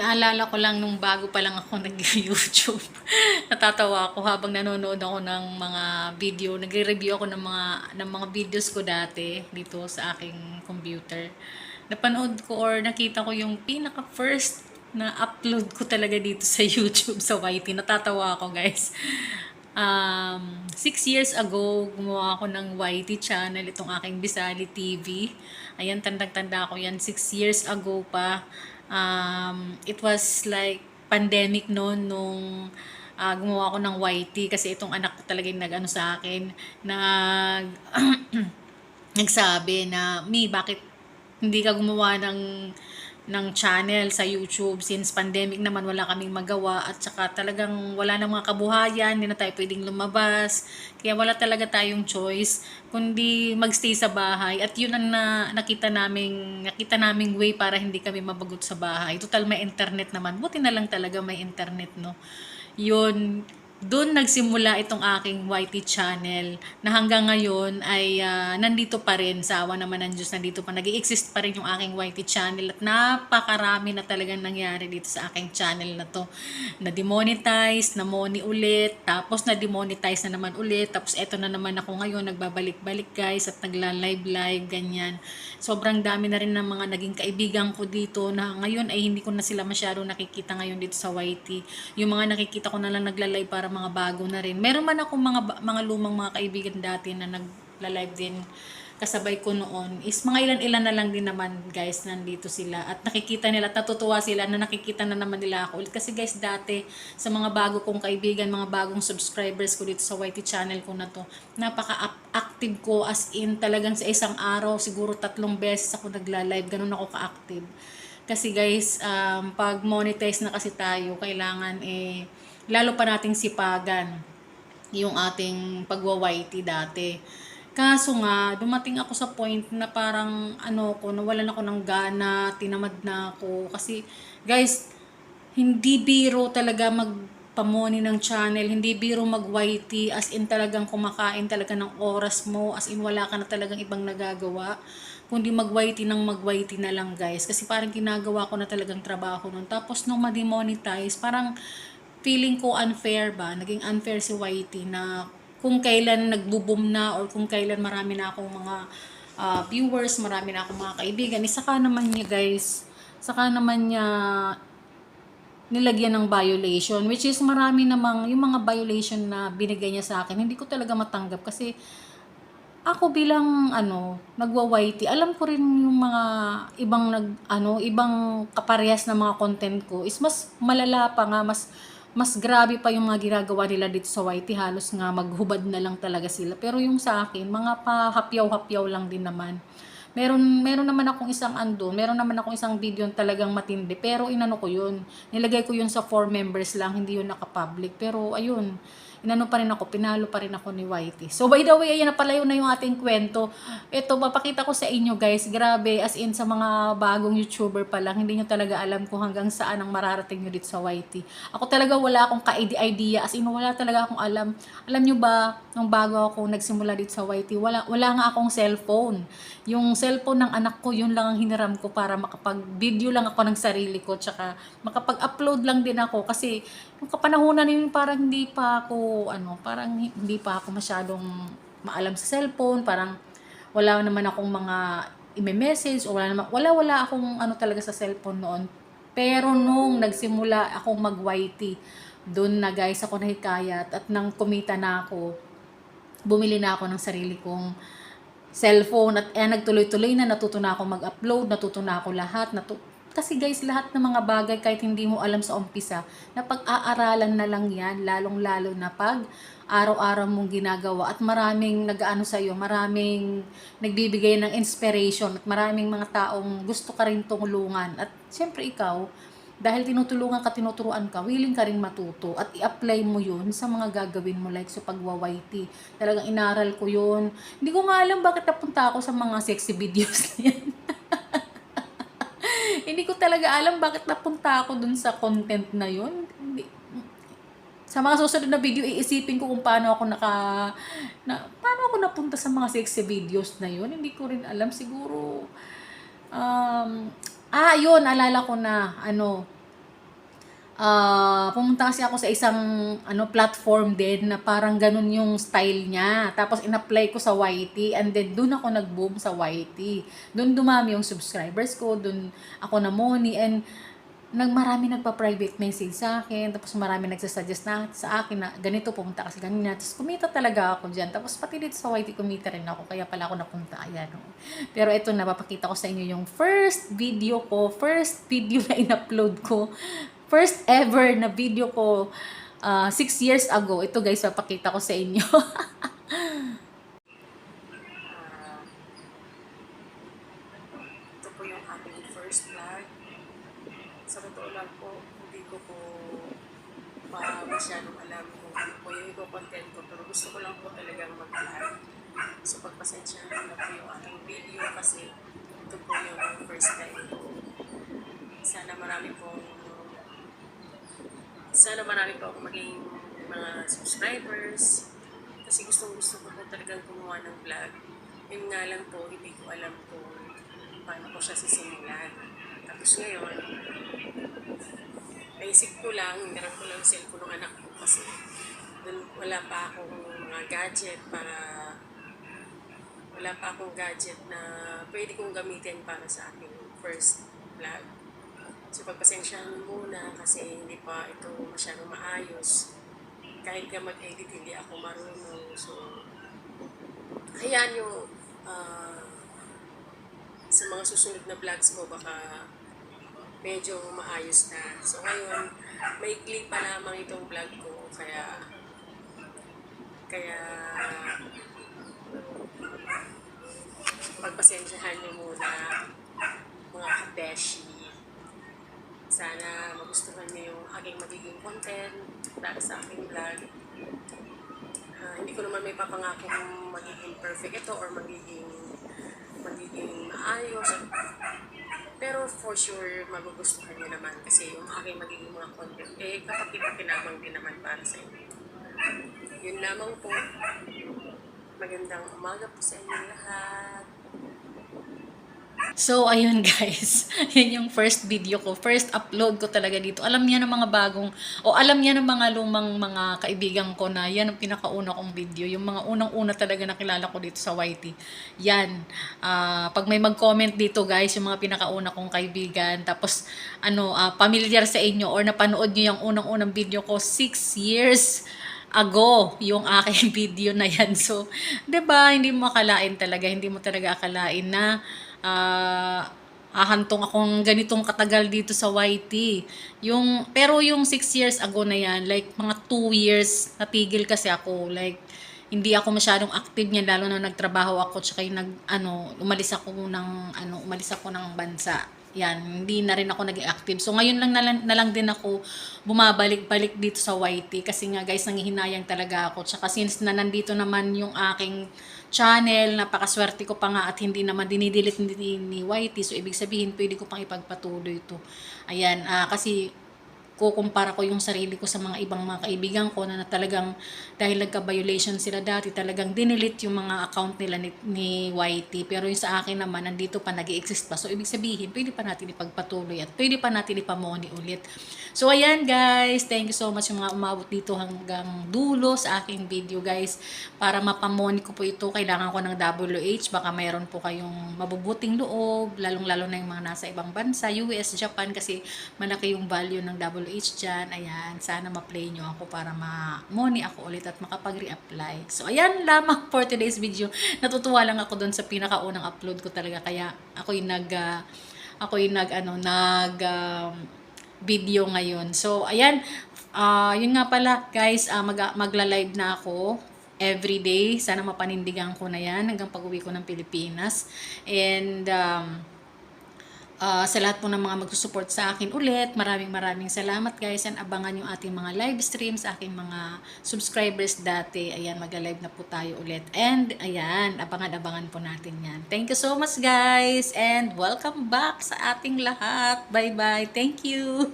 Naalala ko lang nung bago pa lang ako nag-YouTube. Natatawa ako habang nanonood ako ng mga video. Nagre-review ako ng mga videos ko dati dito sa aking computer. Napanood ko or nakita ko yung pinaka first na upload ko talaga dito sa YouTube sa YT. Natatawa ako, guys. 6 years ago, gumawa ako ng YT channel, itong aking Bisali TV. Ayan, tandang-tanda ko yan, 6 years ago pa. It was like pandemic noon nung gumawa ako ng YT kasi itong anak ko talaga yung nag-ano sa akin, nagsabi na, Mi, bakit hindi ka gumawa ng channel sa YouTube since pandemic naman wala kaming magawa at saka talagang wala na mga kabuhayan, hindi na tayo pwedeng lumabas. Kaya wala talaga tayong choice kundi magstay sa bahay at yun ang nakita naming way para hindi kami mabagot sa bahay. Total may internet naman. Buti na lang talaga may internet, no. Yun, doon nagsimula itong aking YT channel na hanggang ngayon ay nandito pa rin, sa awa naman ng Diyos, nandito pa, nag-i-exist pa rin yung aking YT channel at napakarami na talagang nangyari dito sa aking channel na to. Na-demonetize, na-money ulit, tapos na-demonetize na naman ulit, tapos eto na naman ako ngayon, nagbabalik-balik guys at nagla-live-live, ganyan. Sobrang dami na rin ng mga naging kaibigan ko dito na ngayon ay hindi ko na sila masyado nakikita ngayon dito sa YT. Yung mga nakikita ko na lang nagla-live para mga bago na rin. Meron man akong mga lumang mga kaibigan dati na nagla-live din kasabay ko noon, is mga ilan-ilan na lang din naman guys, nandito sila at nakikita nila at natutuwa sila na nakikita na naman nila ako ulit. Kasi guys, dati sa mga bago kong kaibigan, mga bagong subscribers ko dito sa YT channel ko na to, napaka-active ko, as in talagang sa isang araw siguro 3 beses ako nagla-live, ganun ako ka-active. Kasi guys, pag monetize na kasi tayo, kailangan lalo pa nating sipagan yung ating pagwa-YT dati. Kaso nga, dumating ako sa point na parang nawalan ako ng gana, tinamad na ako. Kasi guys, hindi biro talaga magpamoni ng channel, hindi biro mag-YT, as in talagang kumakain talaga ng oras mo, as in wala ka na talagang ibang nagagawa kundi mag-YT ng mag-YT na lang guys. Kasi parang ginagawa ko na talagang trabaho nun. Tapos nung ma-demonetize, parang feeling ko unfair ba? Naging unfair si YT na kung kailan nagbo-boom na or kung kailan marami na akong mga viewers, marami na akong mga kaibigan, saka naman niya guys, saka naman niya nilagyan ng violation, which is marami namang yung mga violation na binigay niya sa akin, hindi ko talaga matanggap kasi ako bilang nagwa-YT, alam ko rin yung mga ibang kaparehas na mga content ko is mas malala pa nga, mas grabe pa yung mga ginagawa nila dito sa YT, halos nga maghubad na lang talaga sila. Pero yung sa akin, mga pahapyaw-hapyaw lang din naman. Meron naman akong meron naman akong isang video talagang matindi, pero inano ko yun. Nilagay ko yun sa 4 members lang, hindi yun naka-public. Pero ayun, pinalo pa rin ako ni YT. So by the way, ayan, napalayo na yung ating kwento. Ito, papakita ko sa inyo guys, grabe, as in sa mga bagong YouTuber pa lang, hindi nyo talaga alam kung hanggang saan ang mararating nyo dito sa YT. Ako talaga wala akong ka-idea, as in wala talaga akong alam. Alam nyo ba, nung bago ako nagsimula dito sa YT, wala nga akong cellphone. Yung cellphone ng anak ko, yun lang ang hiniram ko para makapag-video lang ako ng sarili ko, tsaka makapag-upload lang din ako kasi yung kapanahunan yun parang hindi pa ako masyadong maalam sa cellphone, parang wala naman akong mga i-message o wala akong talaga sa cellphone noon. Pero nung nagsimula akong mag-YT, doon na guys ako nahikayat at nang kumita na ako, bumili na ako ng sarili kong cellphone at nagtuloy-tuloy na, natuto na ako mag-upload, natuto na ako lahat. Kasi guys, lahat ng mga bagay kahit hindi mo alam sa umpisa, napag-aaralan na lang yan, lalong-lalo na pag araw-araw mong ginagawa at maraming nag-aano sa iyo, maraming nagbibigay ng inspiration at maraming mga taong gusto ka rin tulungan. At siyempre ikaw, dahil tinutulungan ka, tinuturuan ka, willing ka rin matuto at i-apply mo yun sa mga gagawin mo, like sa pagwa-YT. Talagang inaral ko yun. Hindi ko nga alam bakit napunta ako sa mga sexy videos na yan. Hindi ko talaga alam bakit napunta ako dun sa content na yun. Sa mga susunod na video, iisipin ko kung paano ako paano ako napunta sa mga sexy videos na yun. Hindi ko rin alam, siguro yun, alala ko na, pumunta kasi ako sa isang platform din na parang ganun yung style niya. Tapos in-apply ko sa YT and then doon ako nag-boom sa YT. Doon dumami yung subscribers ko, doon ako namoni and marami nagpa-private message sa akin, tapos marami nagsasuggest na sa akin na ganito, pumunta kasi ganyan. Tapos kumita talaga ako dyan. Tapos pati dito sa YT kumita rin ako, kaya pala ako napunta. Ayan. Oh. Pero ito na, papakita ko sa inyo yung first video na in-upload ko. First ever na video ko 6 years ago. Ito guys, papakita ko sa inyo. Ito po yung aking first vlog. Sa totoo lang po, hindi ko po masyadong alam kung ano po yung content ko, pero gusto ko lang po talagang mag-vlog. So pagpasensya na po yung aking video kasi ito po yung first time ko. Sana marami po akong maging mga subscribers kasi gusto ko po talagang gumawa ng vlog. Yun nga lang po, hindi ko alam kung paano ko siya sisimulan. Tapos ngayon, naisip ko lang, hinarap ko lang yung cellphone ng anak ko kasi dun wala pa akong gadget na pwede kong gamitin para sa aking first vlog. So pagpasensyahan mo muna kasi hindi pa ito masyadong maayos. Kahit nga mag-edit, hindi ako marunong. So, hayaan nyo sa mga susunod na vlogs ko baka medyo maayos na. So ngayon, maikli pa lamang itong vlog ko. Kaya pagpasensyahan nyo muna mga kabeshi. Sana magustuhan niyo yung aking magiging content para sa aking vlog. Hindi ko naman may papangako kung magiging perfect ito or magiging maayos. Pero for sure, magugustuhan niyo naman kasi yung aking magiging mga content, kapag-kinabang din naman para sa inyo. Yun lamang po. Magandang umaga po sa inyo lahat. So, ayun guys. Yan yung first video ko. First upload ko talaga dito. Alam niya ng mga alam niya ng mga lumang mga kaibigan ko na yan ang pinakauna kong video. Yung mga unang-una talaga nakilala ko dito sa YT. Yan. Pag may mag-comment dito guys, yung mga pinakauna kong kaibigan. Tapos, familiar sa inyo or napanood nyo yung unang-unang video ko 6 years ago yung aking video na yan. So, 'di ba, hindi mo talaga akalain na hahantong akong ganitong katagal dito sa YT. Pero yung 6 years ago na yan, like mga 2 years, natigil kasi ako. Like, hindi ako masyadong active niyan, lalo na nagtrabaho ako, tsaka yung umalis ako ng bansa. Yan, hindi na rin ako naging active. So ngayon lang na lang din ako bumabalik-balik dito sa YT kasi nga guys, nanghihinayang talaga ako. Tsaka since na nandito naman yung aking channel, napakaswerte ko pa nga at hindi naman dinidelete ni YT. So ibig sabihin, pwede ko pang ipagpatuloy ito. Ayan, kasi kukumpara ko yung sarili ko sa mga ibang mga kaibigan ko na talagang dahil nagka-violation sila dati, talagang dinilit yung mga account nila ni YT. Pero yung sa akin naman, nandito pa, nag-i-exist pa. So, ibig sabihin, pwede pa natin ipagpatuloy at pwede pa natin ipamoni ulit. So, ayan guys. Thank you so much yung mga umabot dito hanggang dulo sa aking video guys. Para mapamoni ko po ito, kailangan ko ng WH. Baka mayroon po kayong mabubuting loob, lalong-lalo na yung mga nasa ibang bansa, US, Japan, kasi malaki yung value ng WH dyan. Ayan, sana ma-play nyo ako para ma-money ako ulit at makapag-reapply. So, ayan lamang for today's video. Natutuwa lang ako dun sa pinakaunang upload ko talaga. Kaya ako yung video ngayon. So, ayan. Yun nga pala, guys, magla-live na ako everyday. Sana mapanindigan ko na yan hanggang pag-uwi ko ng Pilipinas. And, sa lahat po ng mga magsusupport sa akin ulit, maraming salamat guys, and abangan yung ating mga live streams, aking mga subscribers dati. Ayan, magla-live na po tayo ulit, and ayan, abangan po natin yan. Thank you so much guys, and welcome back sa ating lahat. Bye bye, thank you.